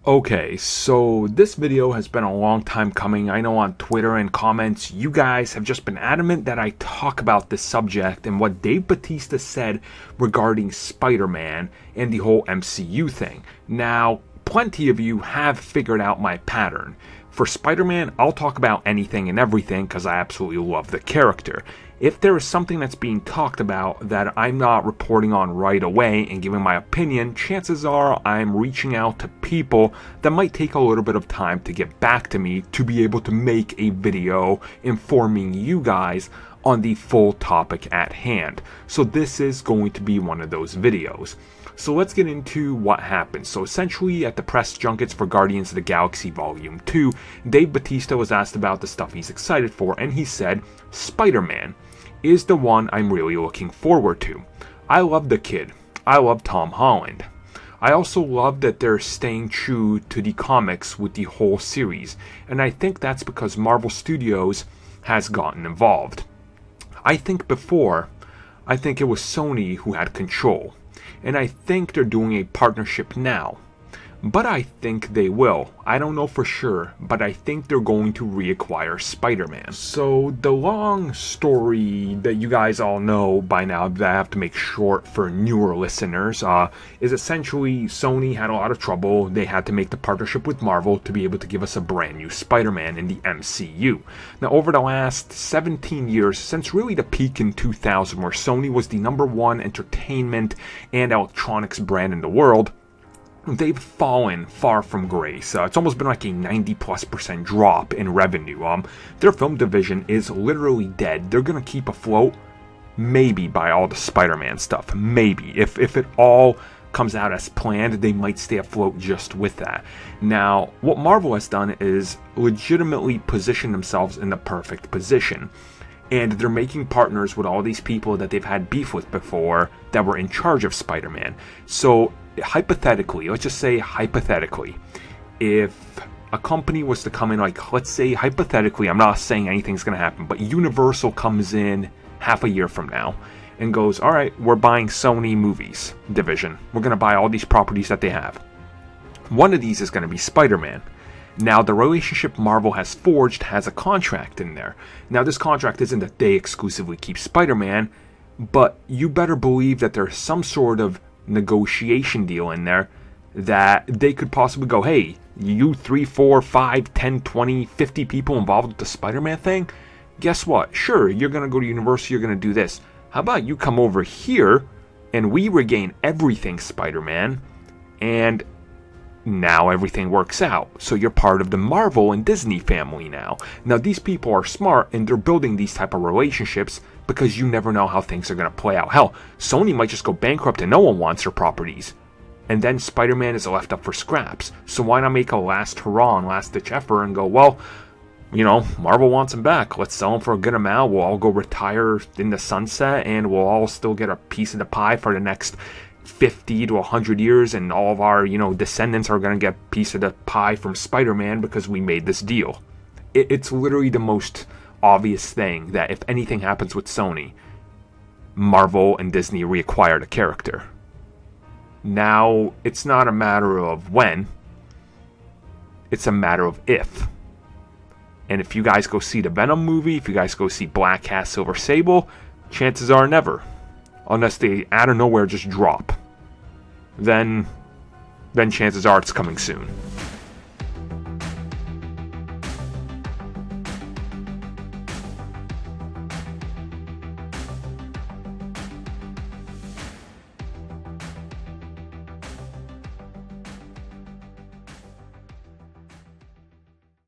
Okay, so this video has been a long time coming. I know on Twitter and comments, you guys have just been adamant that I talk about this subject and what Dave Bautista said regarding Spider-Man and the whole MCU thing. Now, plenty of you have figured out my pattern. For Spider-Man, I'll talk about anything and everything because I absolutely love the character. If there is something that's being talked about that I'm not reporting on right away and giving my opinion, chances are I'm reaching out to people that might take a little bit of time to get back to me to be able to make a video informing you guys on the full topic at hand. So this is going to be one of those videos. So let's get into what happened. So essentially at the press junkets for Guardians of the Galaxy Volume 2, Dave Bautista was asked about the stuff he's excited for, and he said, Spider-Man is the one I'm really looking forward to. I love the kid. I love Tom Holland. I also love that they're staying true to the comics with the whole series, and I think that's because Marvel Studios has gotten involved. I think it was Sony who had control, and I think they're doing a partnership now. But I think they will. I don't know for sure, but I think they're going to reacquire Spider-Man. So the long story that you guys all know by now, that I have to make short for newer listeners, is essentially Sony had a lot of trouble. They had to make the partnership with Marvel to be able to give us a brand new Spider-Man in the MCU. Now over the last 17 years, since really the peak in 2000 where Sony was the #1 entertainment and electronics brand in the world, they've fallen far from grace. It's almost been like a 90+% drop in revenue. Their film division is literally dead. They're gonna keep afloat, maybe by all the Spider-Man stuff. Maybe. If it all comes out as planned, they might stay afloat just with that. Now, what Marvel has done is legitimately position themselves in the perfect position. And they're making partners with all these people that they've had beef with before that were in charge of Spider-Man. So hypothetically, let's just say hypothetically, if a company was to come in, like let's say hypothetically, I'm not saying anything's going to happen, but Universal comes in half a year from now and goes, all right, we're buying Sony movies division. We're going to buy all these properties that they have. One of these is going to be Spider-Man. Now, the relationship Marvel has forged has a contract in there. Now, this contract isn't that they exclusively keep Spider-Man, but you better believe that there's some sort of negotiation deal in there that they could possibly go, hey, you 3, 4, 5, 10, 20, 50 people involved with the Spider-Man thing, guess what? Sure, you're going to go to Universal, you're going to do this. How about you come over here and we regain everything Spider-Man, and now everything works out. So you're part of the Marvel and Disney family now. Now these people are smart and they're building these type of relationships because you never know how things are going to play out. Hell, Sony might just go bankrupt and no one wants their properties. And then Spider-Man is left up for scraps. So why not make a last hurrah and last ditch effort and go, well, you know, Marvel wants him back. Let's sell him for a good amount. We'll all go retire in the sunset and we'll all still get a piece of the pie for the next 50 to 100 years, and all of our, descendants are going to get a piece of the pie from Spider-Man because we made this deal. It's literally the most obvious thing that if anything happens with Sony, Marvel and Disney reacquire the character. Now, it's not a matter of when, it's a matter of if. And if you guys go see the Venom movie, if you guys go see Black Cat, Silver Sable, chances are never. Unless they out of nowhere just drop. Then chances are it's coming soon.